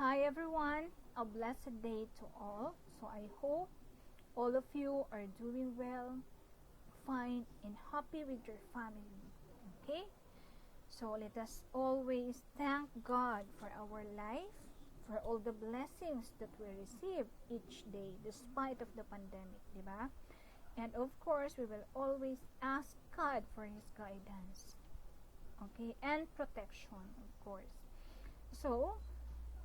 Hi everyone, a blessed day to all. So I hope all of you are doing well, fine, and happy with your family. Okay? So let us always thank God for our life, for all the blessings that we receive each day despite of the pandemic, di ba? And of course, we will always ask God for His guidance. Okay? And protection, of course. So,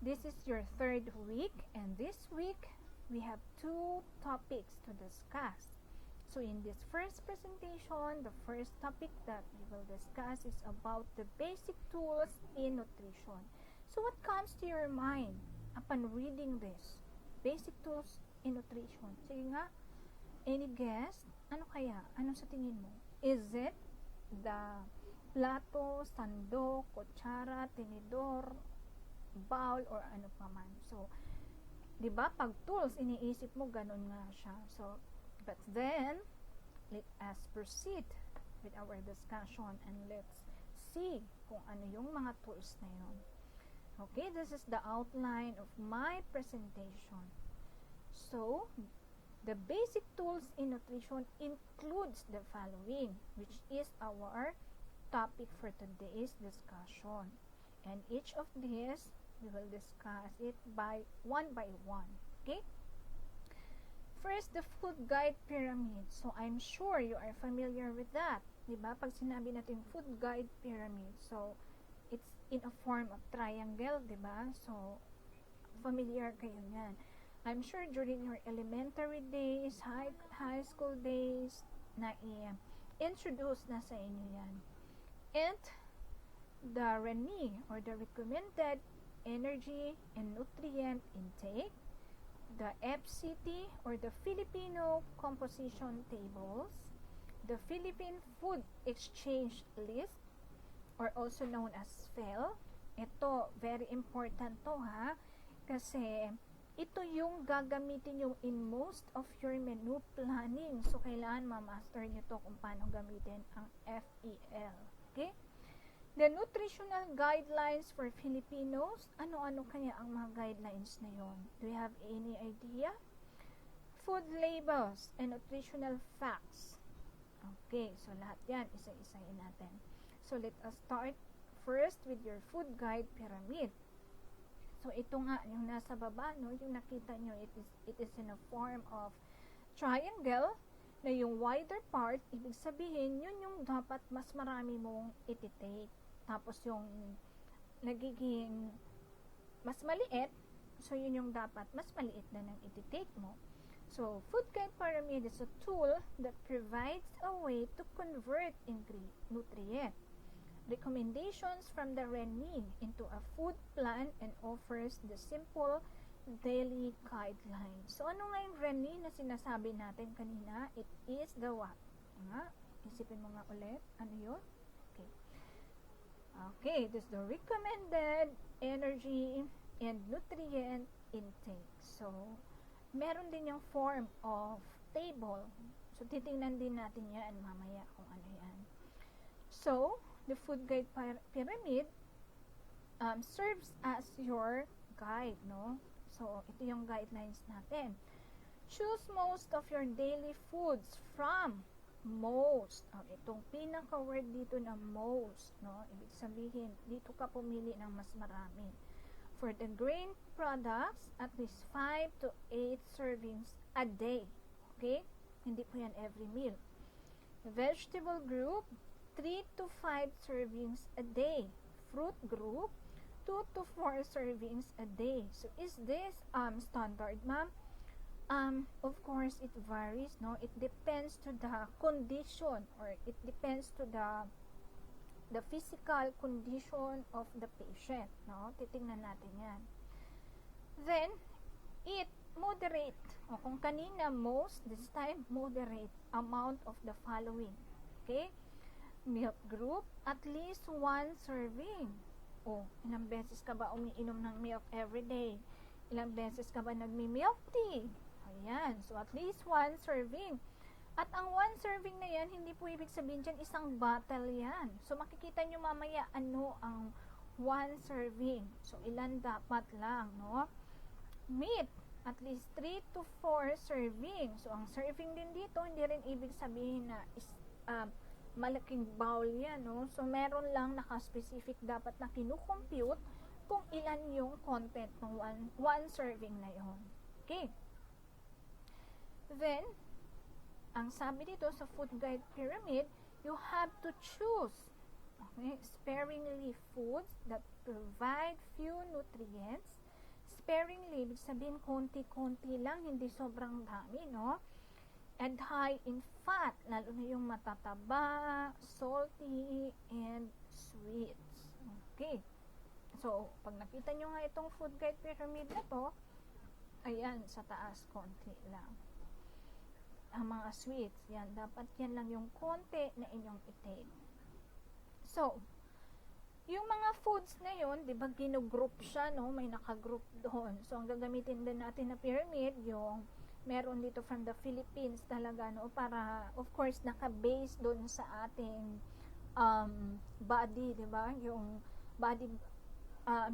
this is your third week, and this week we have two topics to discuss. So in this first presentation, the first topic that we will discuss is about the basic tools in nutrition. So what comes to your mind upon reading this? Basic tools in nutrition. Sige nga, any guess? Ano kaya? Ano sa tingin mo? Is it the plato, sandok, kutsara, tinidor, bowl, or ano pa man. So, di ba, pag tools, iniisip mo, ganun nga siya. So, but then, let us proceed with our discussion and let's see kung ano yung mga tools na yun. Okay, this is the outline of my presentation. So, the basic tools in nutrition includes the following, which is our topic for today's discussion. And each of these, we will discuss it one by one. Okay? First, the food guide pyramid. So, I'm sure you are familiar with that. Diba? Pag sinabi natin food guide pyramid, so, it's in a form of triangle, diba? So, familiar kayo yan. I'm sure during your elementary days, high school days, na-introduce na sa inyo yan. And, the RENI, or the recommended energy and nutrient intake, the FCT, or the Filipino composition tables, the Philippine Food Exchange List, or also known as FEL. Ito, very important to ha, kasi ito yung gagamitin yung in most of your menu planning. So, kailangan ma-master nyo to kung paano gamitin ang FEL. Okay? The Nutritional Guidelines for Filipinos, ano-ano kaya ang mga guidelines na yon? Do you have any idea? Food labels and nutritional facts. Okay, so lahat yan, isa-isahin natin. So let us start first with your food guide pyramid. So ito nga, yung nasa baba, no, yung nakita nyo, it is in a form of triangle, na yung wider part, ibig sabihin, yun yung dapat mas marami mong ititake. Tapos yung nagiging mas maliit, so yun yung dapat mas maliit na nang ititake mo. So, food guide pyramid is a tool that provides a way to convert nutrient recommendations from the RENI into a food plan and offers the simple daily guidelines. So, ano nga yung RENI na sinasabi natin kanina? It is the what? Isipin mo nga ulit. Ano yun? Okay. Okay, this is the recommended energy and nutrient intake. So, meron din yung form of table. So, titingnan din natin yan mamaya kung ano yan. So, the food guide pyramid serves as your guide, no? So, ito yung guidelines natin. Choose most of your daily foods from most. Itong pinaka-word dito na most, no? Ibig sabihin, dito ka pumili ng mas marami. For the grain products, at least 5 to 8 servings a day. Okay? Hindi po yan every meal. Vegetable group, 3 to 5 servings a day. Fruit group, 2 to 4 servings a day. So, is this standard, ma'am? Of course, it varies, no? It depends to the condition, or it depends to the physical condition of the patient, no? Titingnan natin yan. Then, eat moderate. O kung kanina most, this time moderate amount of the following. Okay? Milk group, at least 1 serving. O, ilang beses ka ba umiinom ng milk every day? Ilang beses ka ba nagmi-milk tea? Ayan. So, at least 1 serving. At ang 1 serving na yan, hindi po ibig sabihin dyan, isang bottle yan. So, makikita nyo mamaya ano ang 1 serving. So, ilan dapat lang, no? Meat, at least 3 to 4 serving. So, ang serving din dito, hindi rin ibig sabihin na malaking bowl yan, no? So, meron lang naka-specific dapat na kinukompute kung ilan yung content ng one serving na yon. Okay? Then, ang sabi dito sa food guide pyramid, you have to choose sparingly foods that provide few nutrients. Sparingly, ibig sabihin konti-konti lang, hindi sobrang dami, no? And high in fat, lalo na yung matataba, salty, and sweets. Okay. So, pag nakita nyo nga itong food guide pyramid na to, ayan, sa taas, konti lang. Ang mga sweets, yan, dapat yan lang yung konti na inyong i-take. So, yung mga foods na yun, di ba, ginugroup siya, no? May nakagroup doon. So, ang gagamitin din natin na pyramid, yung meron dito from the Philippines talaga, no? Para, of course, naka-base doon sa ating body, di ba? Yung body,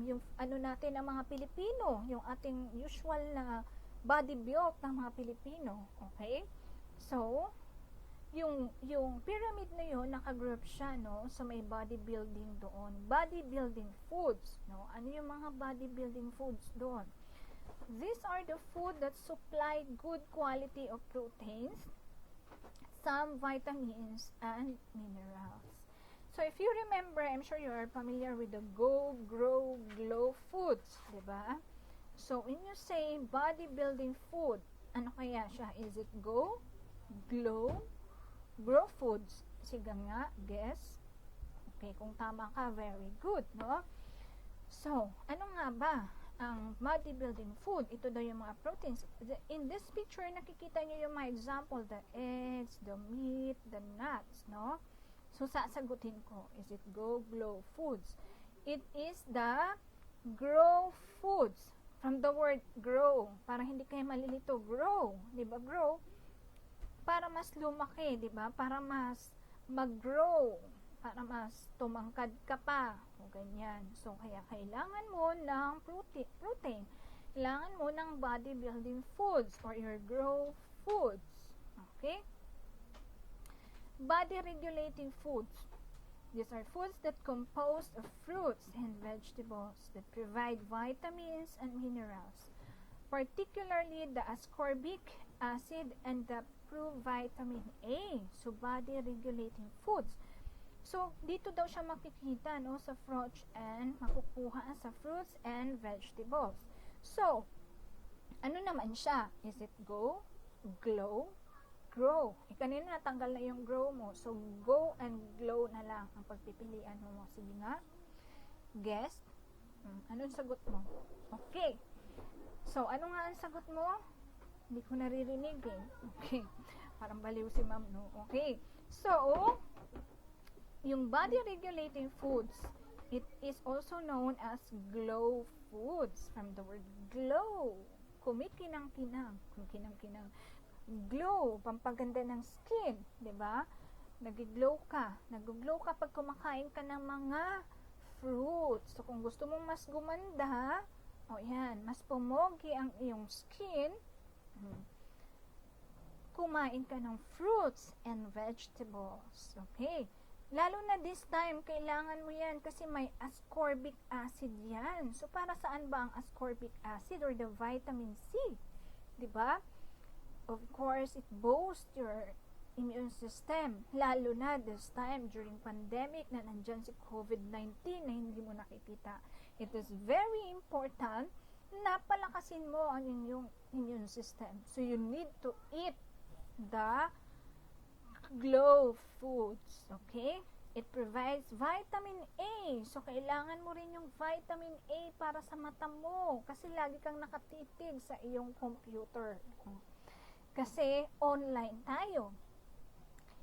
yung ano natin ng mga Pilipino, yung ating usual na body build ng mga Pilipino. Okay? So, yung pyramid na yun, naka-group siya, no? So, may bodybuilding doon. Bodybuilding foods, no? Ano yung mga bodybuilding foods doon? These are the food that supply good quality of proteins, some vitamins, and minerals. So, if you remember, I'm sure you are familiar with the Go, Grow, Glow foods, diba? So, when you say bodybuilding food, ano kaya siya? Is it Go, Glow, Grow foods? Sige nga, guess. Okay, kung tama ka, very good, no? So, ano nga ba ang bodybuilding food? Ito daw yung mga proteins. In this picture, nakikita nyo yung mga example, the eggs, the meat, the nuts, no? So, sasagutin ko, is it Go, Glow foods? It is the grow foods. From the word grow, para hindi kayo malilito, grow, di ba? Grow, para mas lumaki, di ba? Para mas mag-grow, para mas tumangkad ka pa, o ganyan. So, kaya kailangan mo ng protein. Kailangan mo ng bodybuilding foods or your grow foods. Okay? Body regulating foods. These are foods that composed of fruits and vegetables that provide vitamins and minerals, particularly the ascorbic acid and the vitamin A. So, body regulating foods. So, dito daw siya makikita, no, sa fruits and makukuha sa fruits and vegetables. So, ano naman siya? Is it Go, Glow, Grow? Kanina natanggal na yung grow mo. So, Go and Glow na lang ang pagpipilian mo. Sige nga. Guess? Anong sagot mo? Okay. So, ano nga ang sagot mo? Hindi ko naririnig eh. Okay. Parang baliw si ma'am, no? Okay. So, yung body regulating foods, it is also known as glow foods from the word glow. Kumikinang-kinang. Kumikinang-kinang. Glow, pampaganda ng skin, 'di ba? Nag-glow ka. Nag-glow ka pag kumakain ka ng mga fruits. So, kung gusto mong mas gumanda, yan, mas pumogi ang iyong skin, kumain ka ng fruits and vegetables. Okay? Lalo na this time, kailangan mo yan kasi may ascorbic acid yan. So, para saan ba ang ascorbic acid or the vitamin C? Diba? Of course, it boosts your immune system. Lalo na this time, during pandemic na nandyan si COVID-19 na hindi mo nakikita. It is very important na palakasin mo ang inyong immune system. So, you need to eat the glow foods. Okay? It provides vitamin A. So, kailangan mo rin yung vitamin A para sa mata mo. Kasi lagi kang nakatitig sa iyong computer. Kasi online tayo.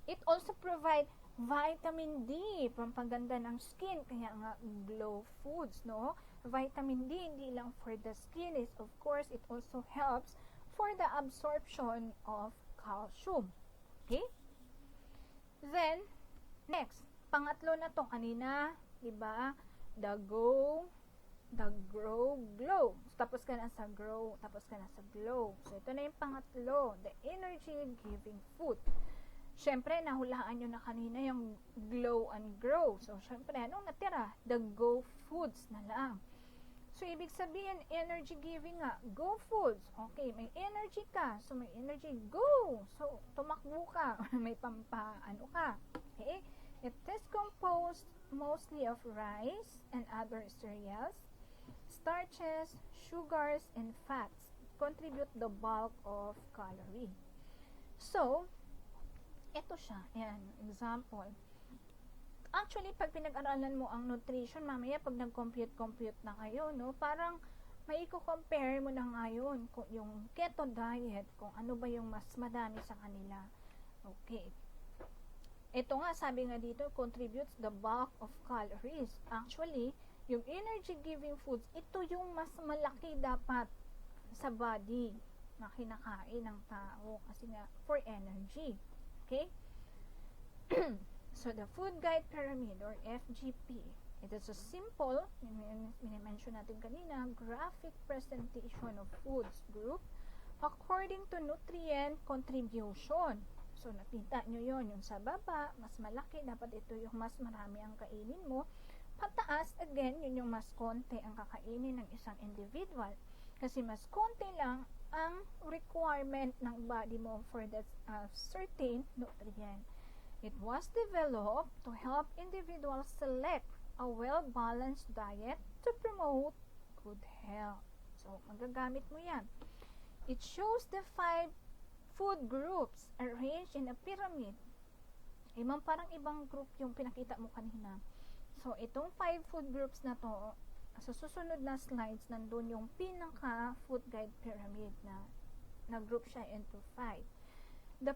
It also provides vitamin D, pampaganda ng skin. Kaya nga, glow foods, no? Vitamin D, hindi lang for the skin. Is, of course, it also helps for the absorption of calcium. Okay? Then, next, pangatlo na to kanina, diba? the grow, glow. So, tapos ka na sa grow, tapos ka na sa glow. So, ito na yung pangatlo, the energy-giving food. Siyempre, nahulaan nyo na kanina yung glow and grow. So, siyempre, anong natira? The go foods na lang. So, ibig sabihin, energy-giving nga, go foods. Okay, may energy ka. So, may energy, go. So, tumakbo ka. May ano ka. Okay? It is composed mostly of rice and other cereals. Starches, sugars, and fats contribute the bulk of calorie. So, ito siya. Ayan, example. Actually, pag pinag-aralan mo ang nutrition, mamaya pag nag-compute na kayo, no, parang may i-compare mo na ngayon kung yung keto diet, kung ano ba yung mas madami sa kanila. Okay. Ito nga, sabi nga dito, contributes the bulk of calories. Actually, yung energy-giving foods, ito yung mas malaki dapat sa body na kinakain ng tao kasi nga, for energy. Okay? So, the food guide pyramid or FGP, it is a simple, minimension natin kanina, graphic presentation of foods group according to nutrient contribution. So, nakita nyo yon yung sa baba, mas malaki, dapat ito yung mas marami ang kainin mo. Pataas, again, yun yung mas konti ang kakainin ng isang individual. Kasi mas konti lang ang requirement ng body mo for that certain nutrient. It was developed to help individuals select a well-balanced diet to promote good health. So, magagamit mo yan. It shows the 5 food groups arranged in a pyramid. Parang ibang group yung pinakita mo kanina. So, itong 5 food groups na to, sa susunod na slides, nandun yung pinaka food guide pyramid na group siya into 5. The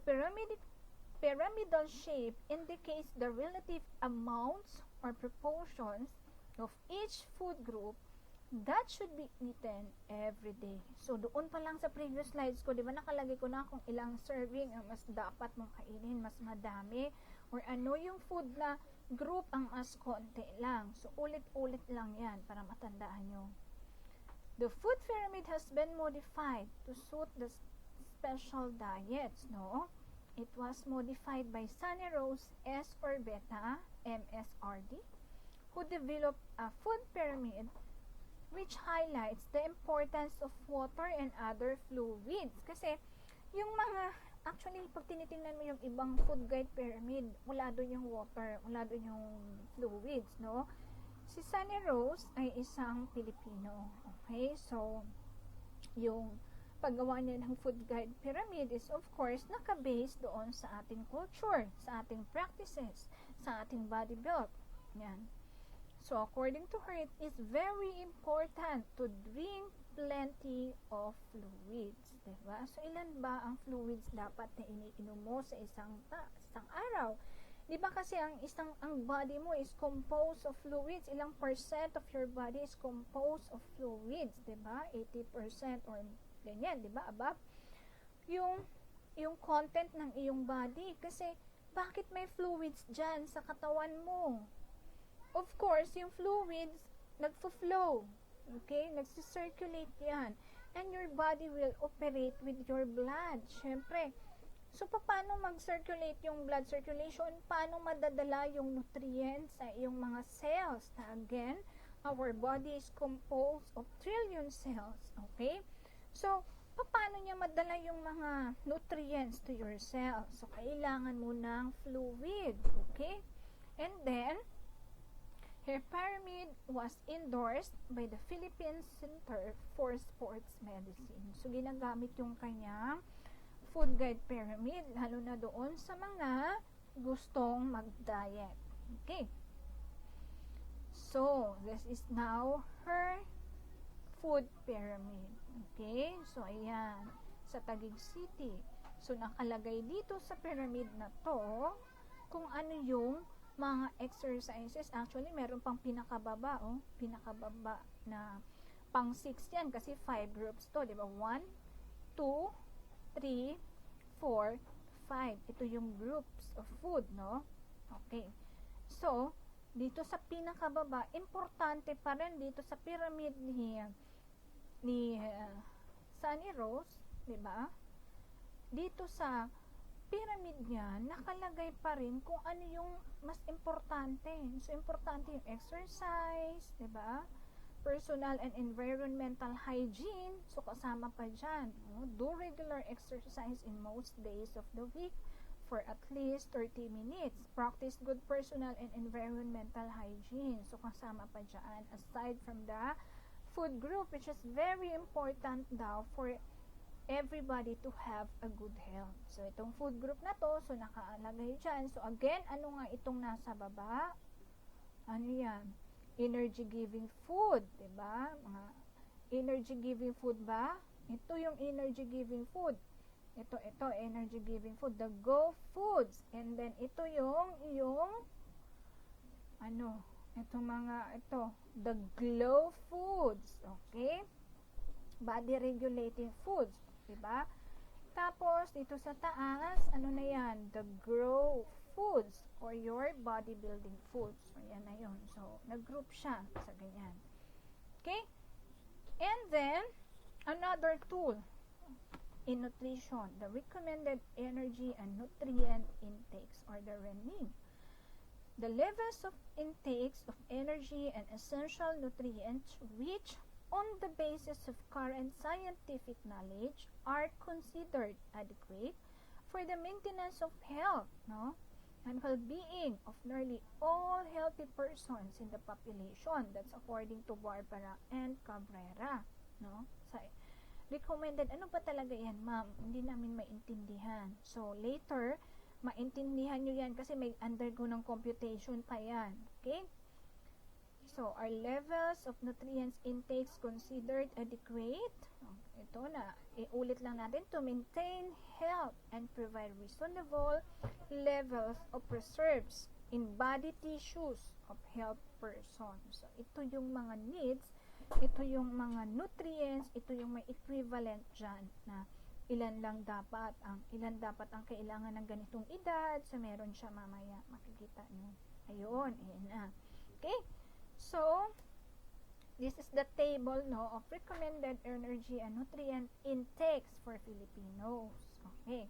pyramidal shape indicates the relative amounts or proportions of each food group that should be eaten every day. So, doon pa lang sa previous slides ko, di ba nakalagay ko na kung ilang serving ang mas dapat mong kainin, mas madami, or ano yung food na group ang mas konti lang. So, ulit-ulit lang yan para matandaan nyo. The food pyramid has been modified to suit the special diets, no? It was modified by Sunny Rose S. Orbeta, MSRD, who developed a food pyramid which highlights the importance of water and other fluids. Kasi, yung mga, actually, pag tinitingnan mo yung ibang food guide pyramid, wala doon yung water, wala doon yung fluids, no? Si Sunny Rose ay isang Pilipino. Okay? So, yung paggawa niya ng food guide pyramid is, of course, naka-base doon sa ating culture, sa ating practices, sa ating body build. Yan. So, according to her, it is very important to drink plenty of fluids. Diba? So, ilan ba ang fluids dapat na iniinom mo sa isang araw? Diba kasi ang body mo is composed of fluids. Ilang percent of your body is composed of fluids? Diba? 80% or ganyan. Diba? Above. Yung content ng iyong body. Kasi, bakit may fluids dyan sa katawan mo? Of course, yung fluids, nagfo-flow. Okay? Nagsisirculate yan. And your body will operate with your blood. Siyempre. So, paano mag-circulate yung blood circulation? Paano madadala yung nutrients sa iyong mga cells? Na again, our body is composed of trillion cells. Okay? So, paano niya madala yung mga nutrients to your cells? So, kailangan mo ng fluid. Okay? And then, her pyramid was endorsed by the Philippine Center for Sports Medicine. So, ginagamit yung kanyang food guide pyramid, lalo na doon sa mga gustong mag-diet. Okay. So, this is now her food pyramid. Okay. So, ayan. Sa Taguig City. So, nakalagay dito sa pyramid na to kung ano yung mga exercises. Actually, meron pang pinakababa, pinakababa na pang 6 yan kasi 5 groups to, di ba? 1, 2, 3, 4, 5. Ito yung groups of food, no? Okay. So, dito sa pinakababa, importante pa rin dito sa pyramid Sunny Rose, di ba? Dito sa pyramid niya, nakalagay pa rin kung ano yung mas importante. So, importante yung exercise, di ba? Personal and environmental hygiene. So, kasama pa dyan. Do regular exercise in most days of the week for at least 30 minutes. Practice good personal and environmental hygiene. So, kasama pa dyan. Aside from the food group, which is very important daw for everybody to have a good health. So, itong food group na to, so nakaalagay dyan. So, again, ano nga itong nasa baba? Ano yan? Energy-giving food, diba? Mga energy-giving food ba? Ito yung energy-giving food. Ito, energy-giving food. The Go Foods. And then, ito yung the Glow Foods. Okay? Body regulating foods. Diba? Tapos, dito sa taas, ano na yan? The Grow Foods or your bodybuilding foods. So, yan na yun. So, nag-group siya sa ganyan. Okay? And then, another tool in nutrition, the recommended energy and nutrient intakes or the RENIN. The levels of intakes of energy and essential nutrients which on the basis of current scientific knowledge are considered adequate for the maintenance of health, and well-being of nearly all healthy persons in the population. That's according to Barbara and Cabrera, So, recommended, ano ba talaga yan, ma'am? Hindi namin maintindihan. So, later, maintindihan nyo yan kasi may undergo ng computation pa yan. Okay? So, are levels of nutrients intakes considered adequate? Ito na, iulit lang natin, to maintain health and provide reasonable levels of reserves in body tissues of health persons. So, ito yung mga needs, ito yung mga nutrients, ito yung may equivalent dyan na ilan dapat ang kailangan ng ganitong edad. So, meron siya mamaya, makikita nyo. Ayun, ayan na. Okay? So, this is the table of recommended energy and nutrient intakes for Filipinos. Okay.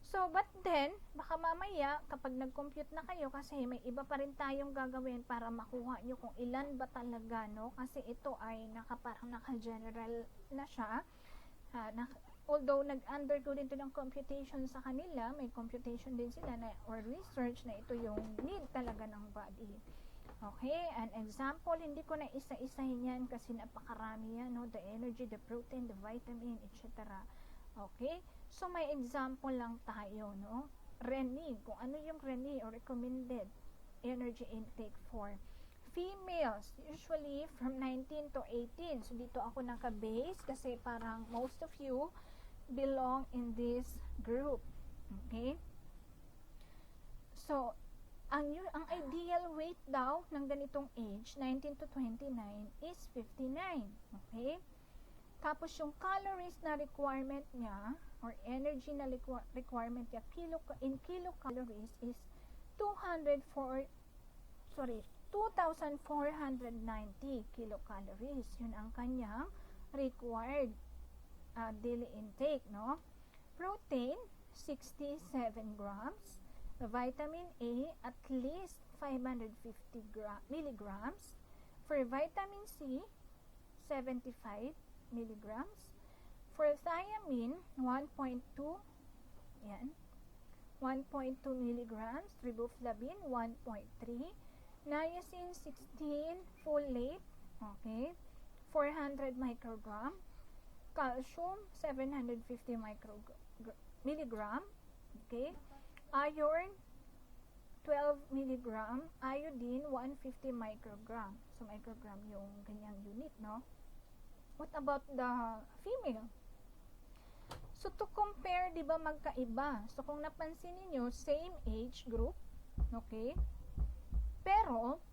So, but then, baka mamaya, kapag nag-compute na kayo, kasi may iba pa rin tayong gagawin para makuha nyo kung ilan ba talaga, kasi ito ay parang naka-general na siya. Although, nag-undergo din ito ng computation sa kanila, may computation din sila or research na ito yung need talaga ng body. Okay, an example, hindi ko na isa-isahin yan kasi napakarami yan, the energy, the protein, the vitamin, etc. Okay, so may example lang tayo, RENI, kung ano yung RENI or recommended energy intake for females, usually from 19 to 18. So, dito ako naka-base kasi parang most of you belong in this group. Okay, so, ang ideal weight daw ng ganitong age, 19 to 29, is 59. Okay? Tapos yung calories na requirement niya, or energy na requirement niya, in kilocalories is 2,490 kilocalories. Yun ang kanyang required daily intake, Protein, 67 grams. The vitamin A, at least 550 milligrams. For vitamin C, 75 milligrams. For thiamine, 1.2 milligrams. Riboflavin, 1.3. Niacin, 16 folate, okay, 400 microgram. Calcium, 750 milligram, okay. Iron, 12 milligram. Iodine, 150 microgram. So, microgram yung ganyang unit, What about the female? So, to compare, di ba magkaiba? So, kung napansin niyo same age group, okay? Pero,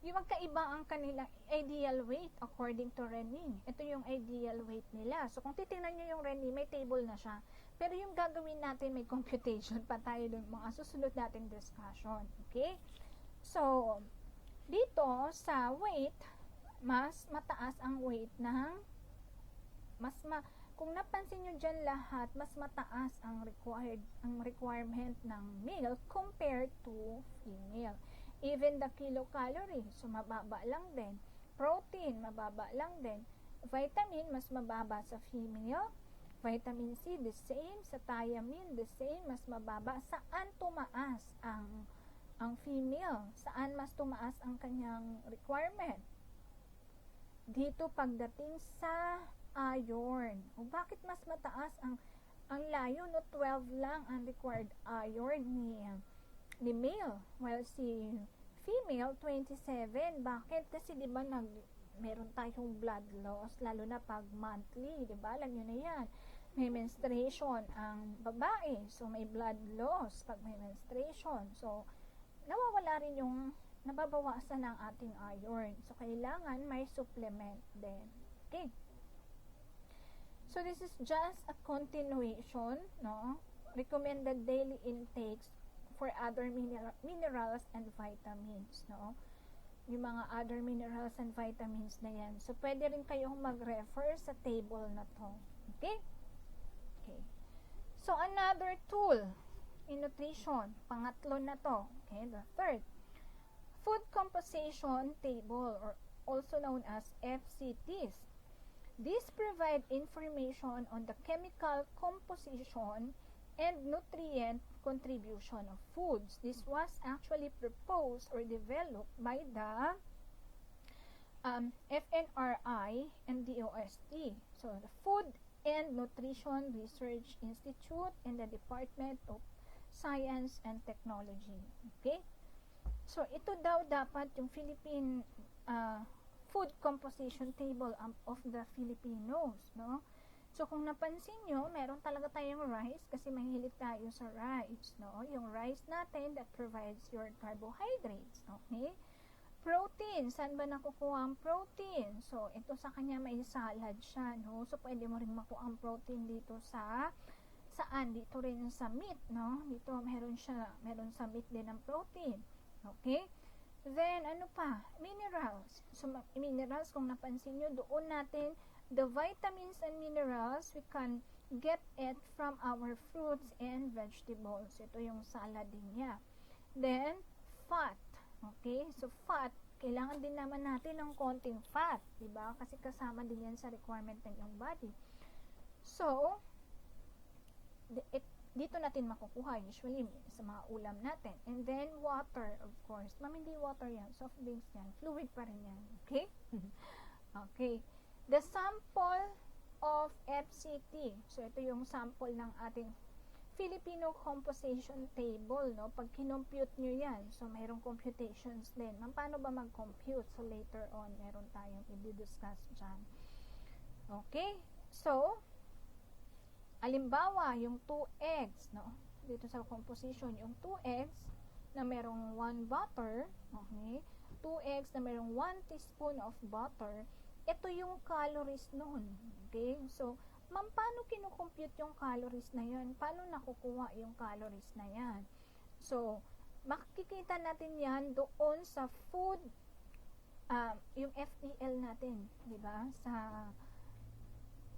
yung magkaiba ang kanilang ideal weight according to RENI. Ito yung ideal weight nila. So, kung titingnan nyo yung RENI, may table na siya. Pero yung gagawin natin, may computation pa tayo dun, mga susunod natin discussion. Okay? So, dito sa weight, mas mataas ang weight ng kung napansin nyo dyan lahat, mas mataas ang requirement ng male compared to female. Even the kilocalorie, so mababa lang din. Protein, mababa lang din. Vitamin, mas mababa sa female. Vitamin C, the same. Sa thiamine, the same. Mas mababa. Saan tumaas ang female? Saan mas tumaas ang kanyang requirement? Dito pagdating sa iron. O bakit mas mataas ang layo, no? 12 lang ang required iron ni male, while si female 27. Bakit? Kasi 'di ba meron tayong blood loss lalo na pag monthly, 'di ba? Alam niyo na 'yan. May menstruation ang babae, so may blood loss pag may menstruation. So nawawala rin yung nababawasan ng ating iron. So kailangan may supplement din. Okay? So this is just a continuation, no? Recommended daily intakes for other minerals and vitamins, no? Yung mga other minerals and vitamins na yan. So pwede rin kayong mag-refer sa table na to. Okay? Okay. So another tool in nutrition, pangatlo na to. Okay, the third. Food composition table, or also known as FCTs. These provide information on the chemical composition and nutrient contribution of foods. This was actually proposed or developed by the FNRI and DOST. So, the Food and Nutrition Research Institute and the Department of Science and Technology. Okay? So, ito daw dapat yung Philippine food composition table of the Filipinos, no? So, kung napansin nyo, meron talaga tayong rice kasi mahilig tayo sa rice, no? Yung rice natin that provides your carbohydrates, okay? Protein, saan ba nakukuha ang protein? So, ito sa kanya may salad siya, no? So, pwede mo rin makuha ang protein dito saan? Dito rin sa meat, no? Dito meron sa meat din ang protein, okay? Then, ano pa? Minerals. So, minerals, kung napansin nyo, doon natin, the vitamins and minerals, we can get it from our fruits and vegetables. Ito yung salad din niya. Then, fat. Okay? So, fat, kailangan din naman natin ng konting fat. Diba? Kasi kasama din yan sa requirement ng iyong body. So, dito natin makukuha usually sa mga ulam natin. And then, water, of course. Hindi water yan. Soft drinks yan. Fluid pa rin yan. Okay? Okay. The sample of FCT. So, ito yung sample ng ating Filipino composition table, no? Pag kinompute nyo yan, so, mayroong computations din. Paano ba mag-compute? So, later on, meron tayong i-discuss dyan. Okay? So, halimbawa, yung 2 eggs, no? Dito sa composition, yung 2 eggs na merong 1 butter, okay? 2 eggs na merong 1 teaspoon of butter, ito yung calories nun, okay? So, paano kinukompute yung calories na yan? Paano nakukuha yung calories na yan? So, makikita natin yan doon sa food, yung FEL natin, di ba? Sa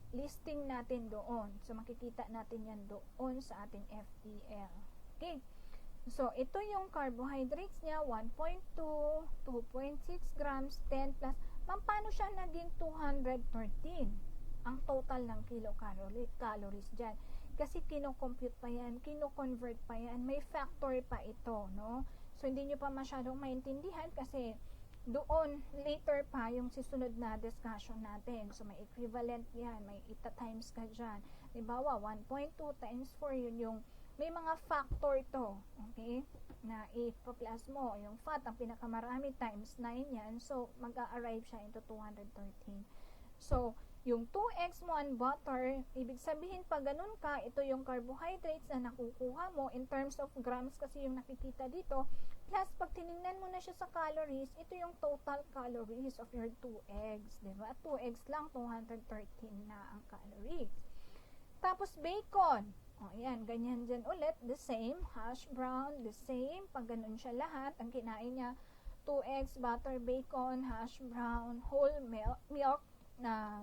listing natin doon. So, makikita natin yan doon sa ating FEL. Okay? So, ito yung carbohydrates niya, 1.2, 2.6 grams, 10 plus. Paano siya naging 213? Ang total ng calories dyan. Kasi kino-compute pa yan, kino-convert pa yan, may factor pa ito, no? So, hindi nyo pa masyadong maintindihan kasi doon, later pa, yung sisunod na discussion natin. So, may equivalent yan. May ita-times ka dyan. Dibawa, 1.2 times 4, yun yung, may mga factor to. Okay? Na ipa-plus mo. Yung fat, ang pinakamarami, times 9 yan. So, mag-a-arrive siya into 213. So, yung 2 eggs mo and butter, ibig sabihin, pag ganun ka, ito yung carbohydrates na nakukuha mo in terms of grams kasi yung nakikita dito. Plus, pag tinignan mo na siya sa calories, ito yung total calories of your 2 eggs. Diba? 2 eggs lang, 213 na ang calories. Tapos, bacon. O, yan, ganyan dyan ulit, the same, hash brown, the same, pag ganun siya lahat, ang kinain niya, 2 eggs, butter, bacon, hash brown, whole milk na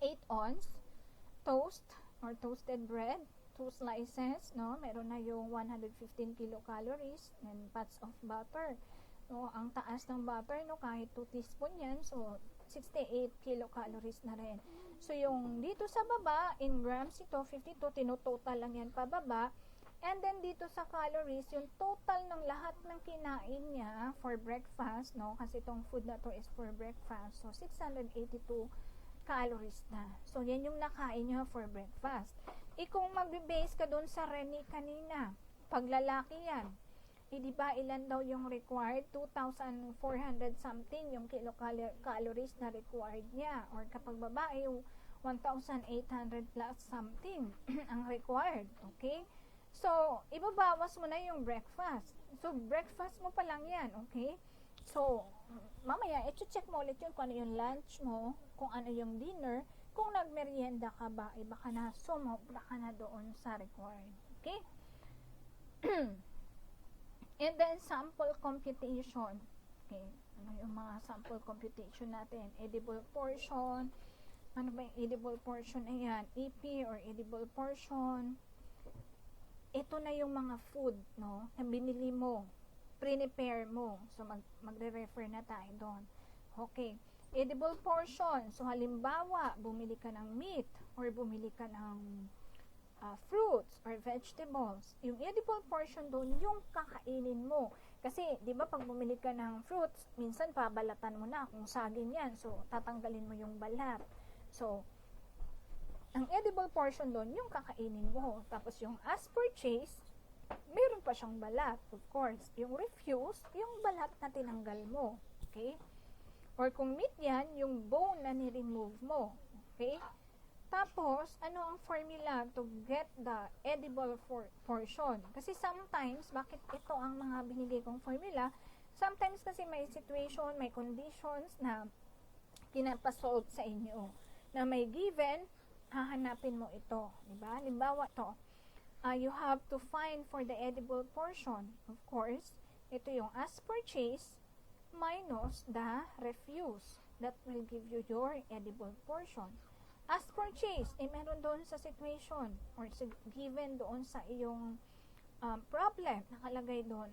8 ounce, toast or toasted bread, 2 slices, no? Meron na yung 115 kilocalories and pots of butter. No, ang taas ng butter, no, kahit 2 teaspoon yan, so 68 kilocalories na rin. So, yung dito sa baba, in grams ito, 52, tinototal lang yan pababa. And then, dito sa calories, yung total ng lahat ng kinain niya for breakfast, no, kasi itong food na to is for breakfast, so 682 calories na. So, yan yung nakain niya for breakfast. Kung mag-base ka dun sa Rene kanina, pag lalaki yan, di ba ilan daw yung required? 2,400 something yung kilocalories na required niya. Or kapag babae, 1,800 plus something ang required. Okay? So, ibabawas mo na yung breakfast. So, breakfast mo pa lang yan. Okay? So, mamaya, i-check mo ulit yun kung ano yung lunch mo, kung ano yung dinner. Kung nagmerienda ka ba, baka na sumobra ka na doon sa required. Okay? And then, sample computation. Okay, ano yung mga sample computation natin? Edible portion. Ano ba yung edible portion? Ayan, EP or edible portion. Ito na yung mga food, no? Na binili mo, prepare mo. So, magre-refer na tayo doon. Okay, edible portion. So, halimbawa, bumili ka ng meat or bumili ka ng fruits or vegetables. Yung edible portion doon, yung kakainin mo. Kasi, di ba, pag bumili ka ng fruits, minsan pabalatan mo na kung saging yan. So, tatanggalin mo yung balat. So, ang edible portion doon, yung kakainin mo. Tapos, yung as purchase, meron pa siyang balat, of course. Yung refuse, yung balat na tinanggal mo. Okay? Or kung meat yan, yung bone na ni-remove mo. Okay? Tapos, ano ang formula to get the edible portion? Kasi sometimes, bakit ito ang mga binigay kong formula? Sometimes kasi may situation, may conditions na pinapasolve sa inyo. Na may given, hahanapin mo ito. Diba? Halimbawa ito, you have to find for the edible portion. Of course, ito yung as purchase minus the refuse. That will give you your edible portion. As purchase, meron doon sa situation or given doon sa iyong problem, nakalagay doon,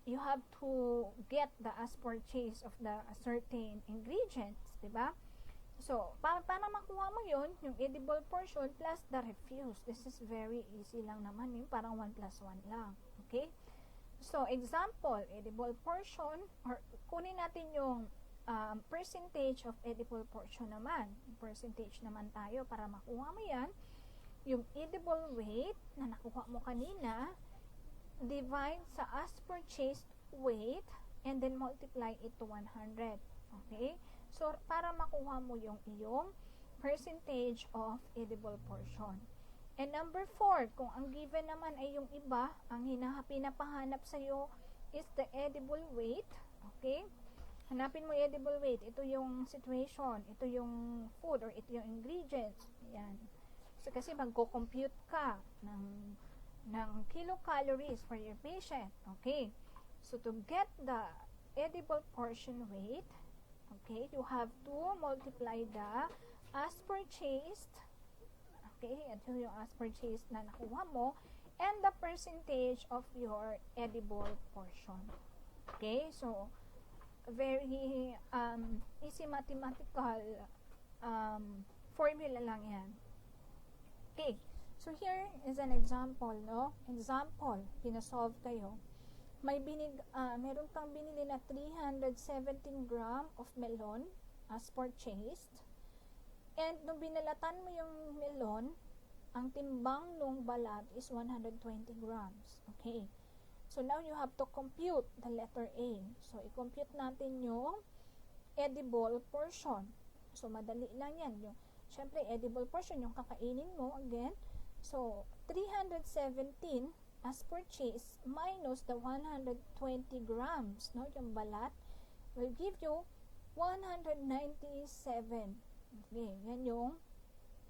you have to get the as purchase of the certain ingredients, diba? So, para makuha mo yun, yung edible portion plus the refuse. This is very easy lang naman, yung parang 1 plus 1 lang. Okay? So, example, edible portion, or kunin natin yung percentage of edible portion naman. Percentage naman tayo para makuha mo yan. Yung edible weight na nakuha mo kanina, divide sa as purchased weight, and then multiply it to 100. Okay? So, para makuha mo yung iyong percentage of edible portion. And number 4, kung ang given naman ay yung iba, ang pinapahanap sa'yo is the edible weight. Okay? Hanapin mo edible weight. Ito yung situation. Ito yung food or ito yung ingredients. Yan. So, kasi magko-compute ka ng kilocalories for your patient. Okay. So, to get the edible portion weight, okay, you have to multiply the as purchased. Okay. Ito yung as purchased na nakuha mo and the percentage of your edible portion. Okay. So, very easy mathematical formula lang yan. Okay, so here is an example, no? Example, pinasolve kayo. Meron kang binili na 317 gram of melon as purchased. And nung binalatan mo yung melon, ang timbang nung balat is 120 grams. Okay. So, now you have to compute the letter A. So, i-compute natin yung edible portion. So, madali lang yan. Siyempre, edible portion, yung kakainin mo, again. So, 317 as purchase minus the 120 grams, no, yung balat, will give you 197. Okay, yan yung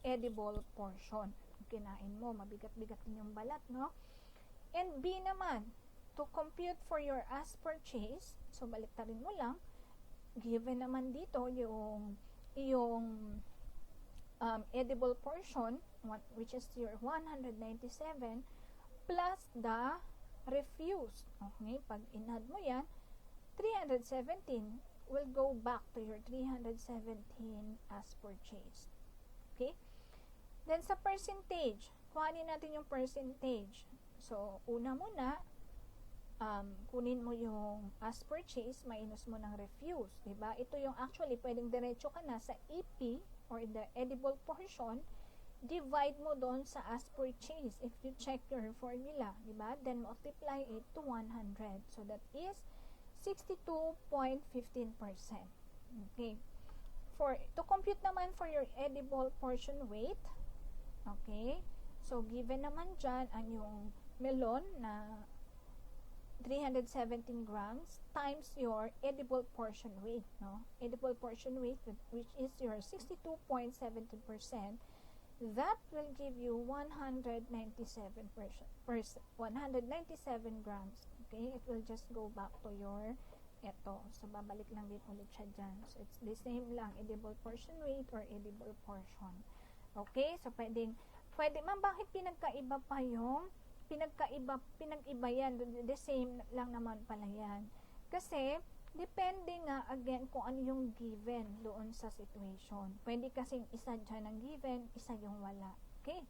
edible portion. kinain mo. Mabigat-bigat din yung balat, no? And B naman, to compute for your as purchase, so baliktarin mo lang, given naman dito yung edible portion, which is your 197, plus the refuse. Okay, pag in-add mo yan, 317 will go back to your 317 as purchased. Okay? Then sa percentage, kuhanin natin yung percentage. So, una muna, kunin mo yung as purchased, minus mo ng refuse. Diba? Ito yung actually, pwedeng diretso ka na sa EP, or the edible portion, divide mo doon sa as purchased. If you check your formula, diba? Then multiply it to 100. So, that is 62.15%. Okay. To compute naman for your edible portion weight, okay, so given naman dyan ang yung melon na 317 grams times your edible portion weight, no? Edible portion weight, which is your 62.17%, that will give you 197 grams. Okay, it will just go back to your eto. So, babalik lang din ulit siya dyan. So, it's the same lang, edible portion weight or edible portion. Okay, so pwede man, bakit pinagkaiba pa yung pinag-iba yan, the same lang naman pala yan. Kasi, depende nga, again, kung ano yung given doon sa situation. Pwede kasing isa dyan ang given, isa yung wala. Okay?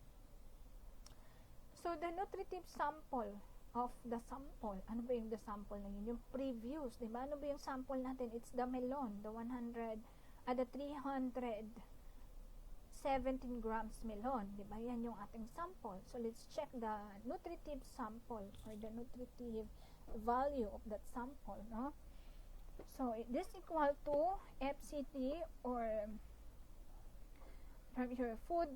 So, the nutritive sample of the sample, ano ba yung the sample na yun? Yung previous, di ba? Ano ba yung sample natin? It's the melon, the 317 grams melon, di ba? Yan yung ating sample. So, let's check the nutritive sample or the nutritive value of that sample, no? So, this equal to FCT or from your food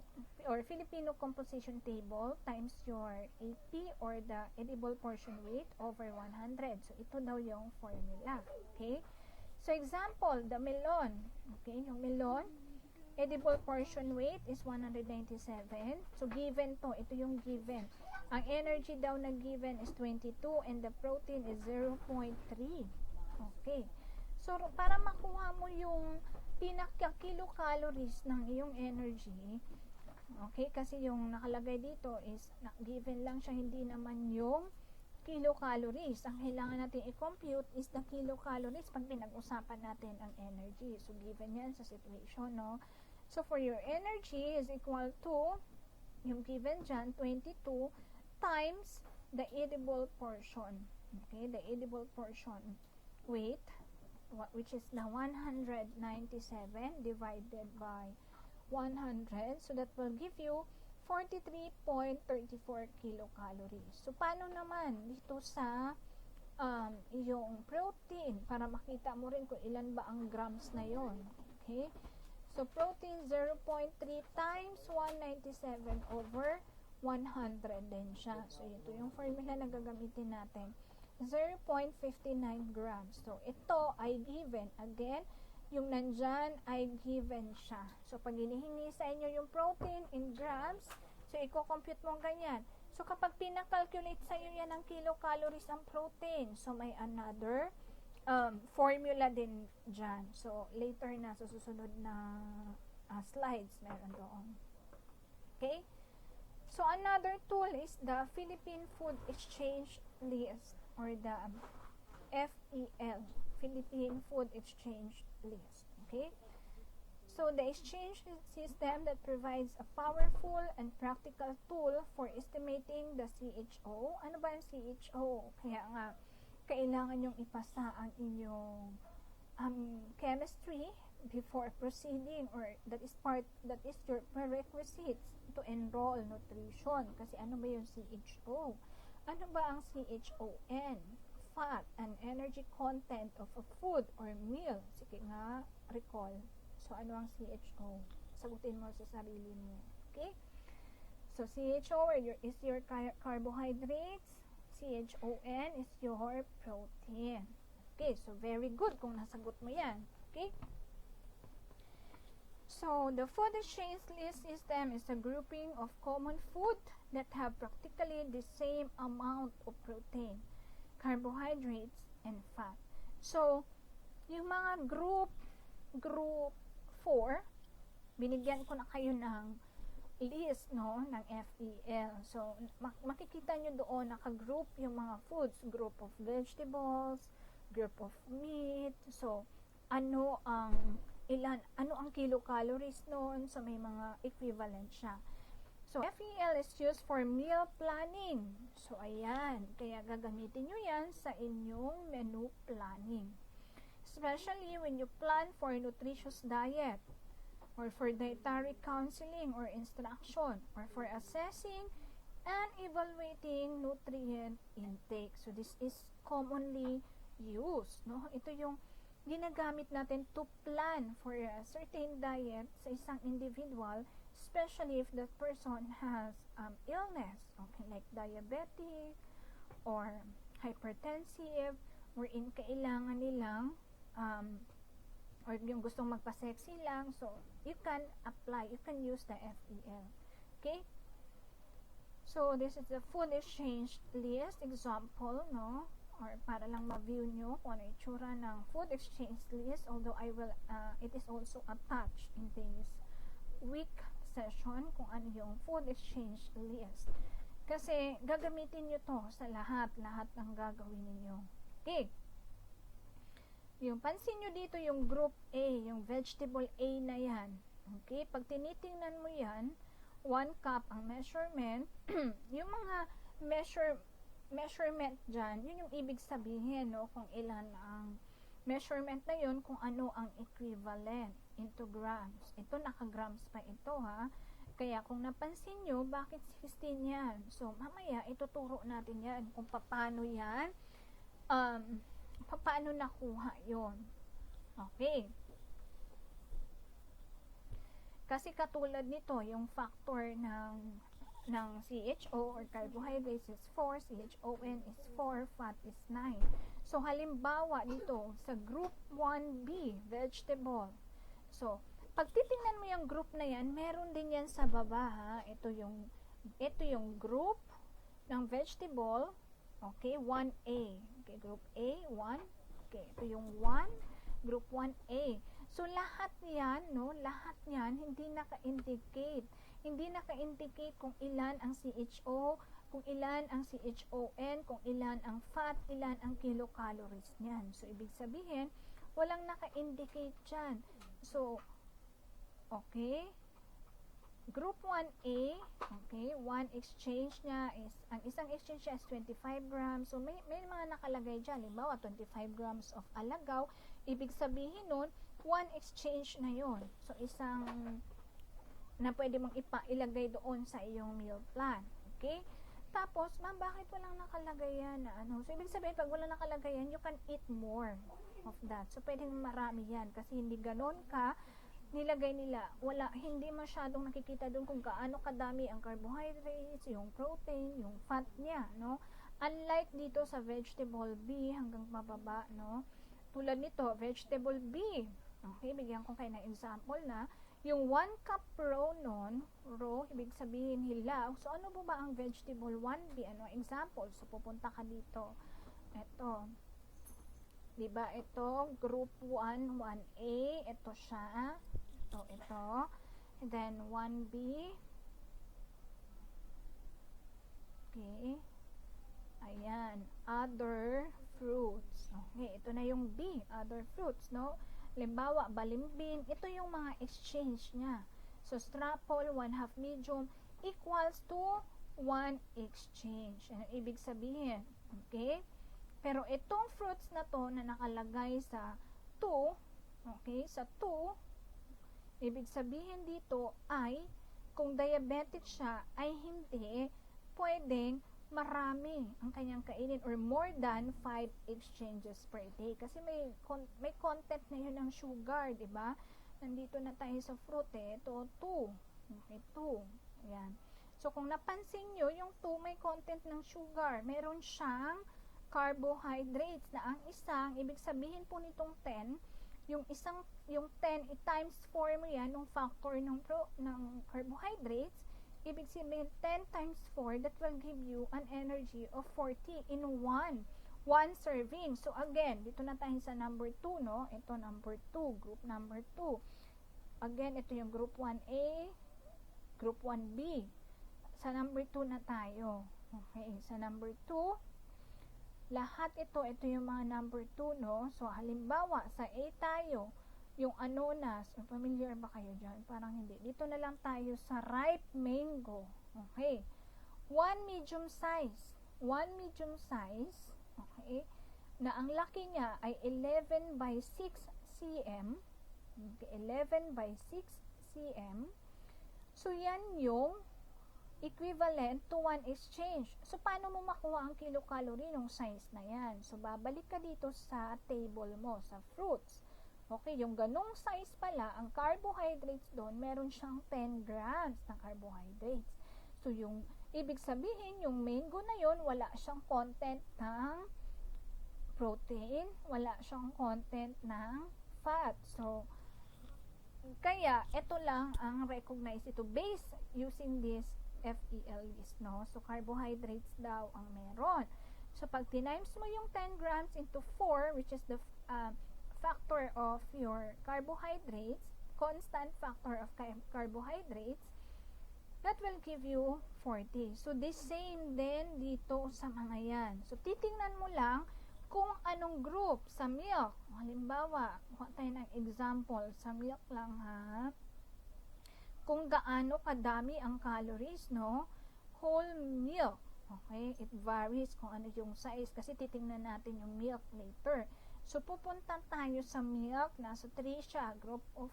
or Filipino composition table times your AP or the edible portion weight over 100. So, ito daw yung formula. Okay? So, example, the melon. Okay? Yung melon, edible portion weight is 197. So, given to. Ito yung given. Ang energy daw na given is 22 and the protein is 0.3. Okay. So, para makuha mo yung pinaka-kilocalories ng iyong energy, okay, kasi yung nakalagay dito is given lang siya, hindi naman yung kilocalories. Ang kailangan natin i-compute is the kilocalories pag pinag-usapan natin ang energy. So, given yan sa situation, no? So, for your energy is equal to, yung given dyan, 22 times the edible portion. Okay, the edible portion weight, which is the 197 divided by 100. So, that will give you 43.34 kilocalories. So, paano naman dito sa yung protein para makita mo rin kung ilan ba ang grams na yon. Okay? So, protein 0.3 times 197 over 100 din siya. So, ito yung formula na gagamitin natin. 0.59 grams. So, ito ay given. Again, yung nandyan ay given siya. So, pag hinihingi sa inyo yung protein in grams, so, i-compute mo ganyan. So, kapag pinakalculate sa iyo yan ng kilocalories ang protein, so, may another formula din dyan. So, later na sa susunod na slides, meron doon. Okay? So, another tool is the Philippine Food Exchange List or the FEL, Philippine Food Exchange List. Okay? So, the exchange system that provides a powerful and practical tool for estimating the CHO. Ano ba yung CHO? Kaya nga, kailangan yung ipasa ang inyong chemistry before proceeding, or that is your prerequisites to enroll nutrition. Kasi ano ba yung CHO? Ano ba ang CHON? Fat and energy content of a food or meal. Sige nga, recall. So, ano ang CHO? Sagutin mo sa sarili mo. Okay? So, CHO is your carbohydrates. CHON is your protein. Okay, so very good kung nasagot mo yan. Okay? So, So, the food exchange list system is a grouping of common food that have practically the same amount of protein, carbohydrates, and fat. So, yung mga group 4, binigyan ko na kayo ng list, no, ng FEL. So, makikita nyo doon, naka-group yung mga foods, group of vegetables, group of meat. So, ano ang kilocalories noon, so may mga equivalent siya. So, FEL is used for meal planning. So, ayan, kaya gagamitin nyo yan sa inyong menu planning. Especially when you plan for a nutritious diet, or for dietary counseling or instruction, or for assessing and evaluating nutrient intake. So, this is commonly used, no? Ito yung ginagamit natin to plan for a certain diet sa isang individual, especially if that person has illness, okay, like diabetic or hypertensive, wherein kailangan nilang or yung gustong magpa-sexy lang, so you can apply, you can use the FEL. Okay? So, this is the food exchange list example, no? Or para lang ma-view nyo kung ano itsura ng food exchange list, although it is also attached in this week session kung ano yung food exchange list. Kasi, gagamitin nyo to sa lahat ng gagawin ninyo. Okay? Yung pansin nyo dito yung group A, yung vegetable A na yan. Okay? Pag tinitingnan mo yan, 1 cup ang measurement, yung mga measurement dyan, yun yung ibig sabihin, no? Kung ilan ang measurement na yun, kung ano ang equivalent into grams. Ito, naka-grams pa ito, ha? Kaya kung napansin nyo, bakit 16 yan? So, mamaya, ituturo natin yan kung paano yan, paano nakuha yon. Okay. Kasi katulad nito, yung factor ng CHO or carbohydrates is 4, CHON is 4, fat is 9. So, halimbawa dito, sa group 1B, vegetable. So, pag titingnan mo yung group na yan, meron din yan sa baba, ha? Ito yung group ng vegetable, okay, 1A. Okay, group A, 1. Okay, ito yung 1, group 1A. So, lahat yan, no? Lahat yan, hindi naka-indicate. Hindi naka-indicate kung ilan ang CHO, kung ilan ang CHON, kung ilan ang fat, ilan ang kilocalories niyan. So, ibig sabihin, walang naka-indicate dyan. So, okay. Group 1A, okay, 1 exchange niya is, ang isang exchange niya is 25 grams. So, may mga nakalagay dyan. Halimbawa, 25 grams of alagaw. Ibig sabihin nun, 1 exchange na yon. So, isang na pwede mong ilagay doon sa iyong meal plan. Okay? Tapos, ma'am, bakit walang nakalagay yan na ano? So, ibig sabihin, pag walang nakalagay yan, you can eat more of that. So, pwedeng marami yan. Kasi hindi ganon ka nilagay nila. Hindi masyadong nakikita doon kung gaano kadami ang carbohydrates, yung protein, yung fat niya, no? Unlike dito sa vegetable B hanggang mababa, no? Tulad nito, vegetable B. Okay, bigyan ko kayo ng example na yung 1 cup raw nun, ibig sabihin hilaw. So, ano po ba ang vegetable 1B? Ano example? So, pupunta ka dito. Ito. Diba? Ito, group 1, 1A. Ito siya. Ito. And then, 1B. Okay. Ayan. Other fruits. Okay, ito na yung B. Other fruits, no? Halimbawa, balimbing, ito yung mga exchange niya. So, strapple, 1/2 medium, equals to 1 exchange. Ano ibig sabihin? Okay? Pero itong fruits na to na nakalagay sa 2, okay, sa 2, ibig sabihin dito ay, kung diabetic siya, ay hindi pwedeng marami ang kanyang kainin or more than 5 exchanges per day. Kasi may content na yun ng sugar, di ba? Nandito na tayo sa fruit, Ito, 2. Okay, 2. Ayan. So, kung napansin nyo, yung 2 may content ng sugar. Meron siyang carbohydrates na ang isang, ibig sabihin po nitong 10, yung 10 times 4 mo yan, yung factor ng carbohydrates, ibig sabihin 10 times 4, that will give you an energy of 40 in one serving. So again, dito na tayo sa number 2, no? Ito number 2, group number 2. Again, ito yung group 1A, group 1B. Sa number 2 na tayo. Okay, sa number 2, lahat ito yung mga number 2, no? So, halimbawa, sa A tayo, yung anonas, familiar ba kayo dyan? Parang hindi. Dito na lang tayo sa ripe mango. Okay. 1 medium size, okay, na ang laki niya ay 11 by 6 cm. Okay, 11 by 6 cm. So, yan yung equivalent to 1 exchange. So, paano mo makuha ang kilocalorie ng size na yan? So, babalik ka dito sa table mo, sa fruits. Okay, yung ganong size pala, ang carbohydrates doon, meron siyang 10 grams ng carbohydrates. So, yung ibig sabihin, yung mango na yon, wala siyang content ng protein, wala siyang content ng fat. So, kaya, ito lang ang recognize ito based using this FEL list, no? So, carbohydrates daw ang meron. So, pag tinimes mo yung 10 grams into 4, which is the factor of your carbohydrates, constant factor of carbohydrates, that will give you 40. So, the same din dito sa mga yan. So, titingnan mo lang kung anong group sa milk. Halimbawa, kuha tayo ng example. Sa milk lang, ha? Kung gaano kadami ang calories, no? Whole milk. Okay? It varies kung ano yung size kasi titingnan natin yung milk later. So, pupunta tayo sa milk. Nasa 3 siya. Group of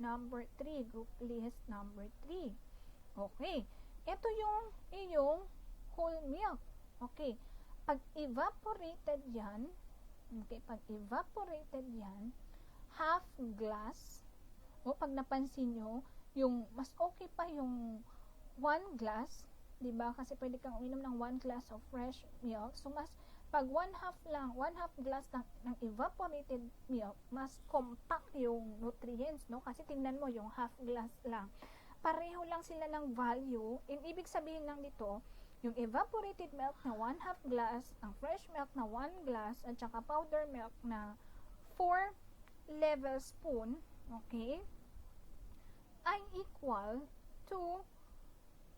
number 3. Group list number 3. Okay. Ito yung iyong whole milk. Okay. Pag evaporated yan, half glass, o pag napansin nyo, yung mas okay pa yung 1 glass, 'di ba? Kasi pwede kang uminom ng 1 glass of fresh milk. So mas pag 1 half glass ng evaporated milk, mas compact yung nutrients, no? Kasi tingnan mo yung half glass lang. Pareho lang sila ng value. Ibig sabihin lang dito, yung evaporated milk na 1 half glass, ang fresh milk na 1 glass, at saka powder milk na 4 level spoon, okay, ay equal to,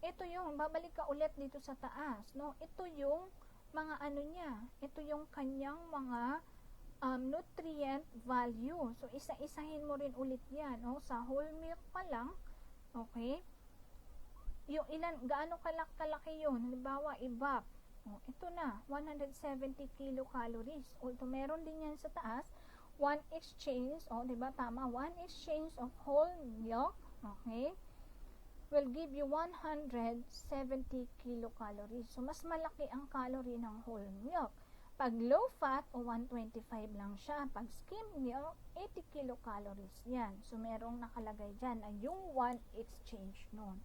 ito yung, babalik ka ulit dito sa taas, no? Ito yung mga ano niya, ito yung kanyang mga nutrient value. So, isa-isahin mo rin ulit yan, no? Sa whole milk pa lang, okay, yung ilan, gaano kalaki yun, halimbawa, evap, ito na, 170 kilocalories, although meron din yan sa taas, 1 exchange, diba, tama, 1 exchange of whole milk, okay, will give you 170 kilocalories. So, mas malaki ang calorie ng whole milk. Pag low fat, 125 lang siya. Pag skim milk, 80 kilocalories yan. So, merong nakalagay dyan ay yung 1 exchange nun.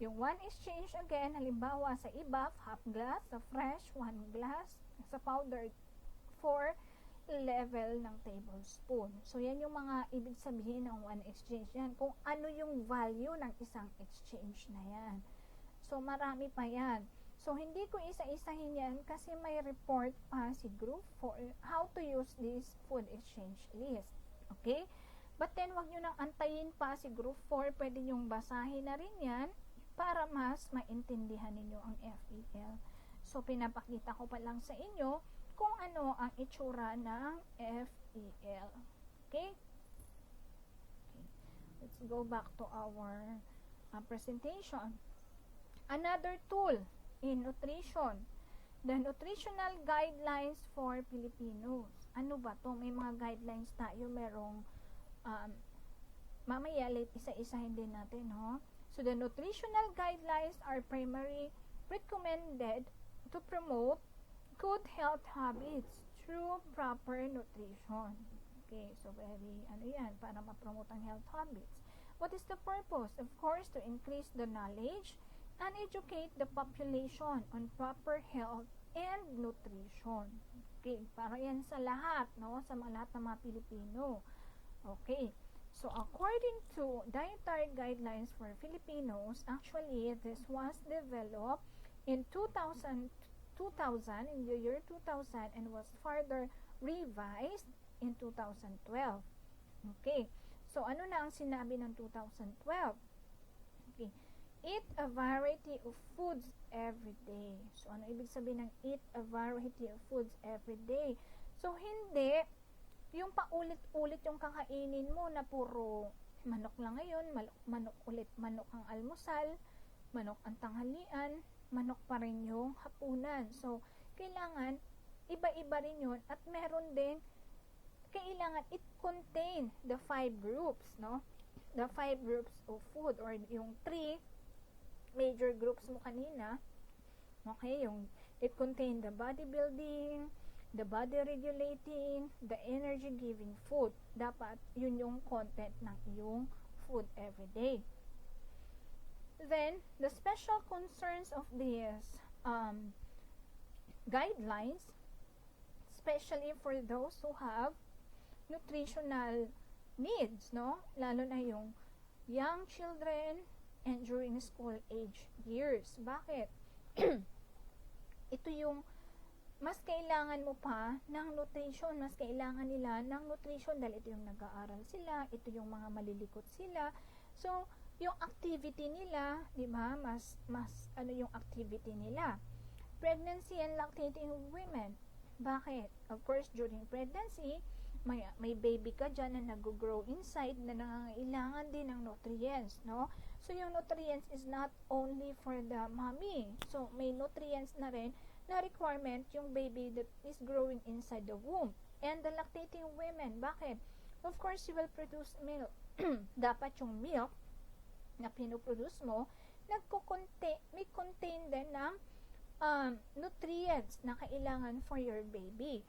Yung 1 exchange, again, halimbawa sa ibaf, half glass, sa fresh, 1 glass, sa powdered, 4 level ng tablespoon. So, yan yung mga ibig sabihin ng 1 exchange yan. Kung ano yung value ng isang exchange na yan. So, marami pa yan. So, hindi ko isa-isahin yan kasi may report pa si Group 4 how to use this food exchange list. Okay? But then, wag nyo nang antayin pa si Group 4. Pwede nyong basahin na rin yan para mas maintindihan ninyo ang FEL. So, pinapakita ko pa lang sa inyo kung ano ang itsura ng FEL. Okay? Let's go back to our presentation. Another tool in nutrition, the Nutritional Guidelines for Filipinos. Ano ba to? May mga guidelines tayo, merong mamaya late isa-isahin din natin, no? So, the Nutritional Guidelines are primarily recommended to promote good health habits through proper nutrition. Okay, so very, para ma-promote ang health habits. What is the purpose? Of course, to increase the knowledge and educate the population on proper health and nutrition. Okay, para yan sa lahat, no? Sa lahat ng mga Pilipino. Okay. So, according to dietary guidelines for Filipinos, actually, this was developed in 2000 in the year 2000, and was further revised in 2012. Okay. So, ano na ang sinabi ng 2012? Okay. Eat a variety of foods every day. So, ano ibig sabihin ng eat a variety of foods every day? So, hindi yung paulit-ulit yung kakainin mo na puro manok lang ngayon, manok ulit, manok ang almusal, manok ang tanghalian, manok pa rin yung hapunan. So, kailangan iba-iba rin yun, at meron din kailangan it contain the 5 groups, no? The 5 groups of food, or yung 3 major groups mo kanina. Okay, yung it contain the bodybuilding, the body regulating, the energy giving food. Dapat yun yung content ng iyong food every day. Then, the special concerns of these guidelines, especially for those who have nutritional needs, no? Lalo na yung young children and during school age years. Bakit? Ito yung mas kailangan mo pa ng nutrition, mas kailangan nila ng nutrition dahil ito yung nag-aaral sila, ito yung mga malilikot sila. So, yung activity nila, di ba, mas ano yung activity nila. Pregnancy and lactating women. Bakit? Of course, during pregnancy, may baby ka dyan na nag-grow inside na nangangailangan din ng nutrients, no? So, yung nutrients is not only for the mommy. So, may nutrients na rin na requirement yung baby that is growing inside the womb. And the lactating women, bakit? Of course, you will produce milk. Dapat yung milk na pinuproduce mo, may contain din ng nutrients na kailangan for your baby.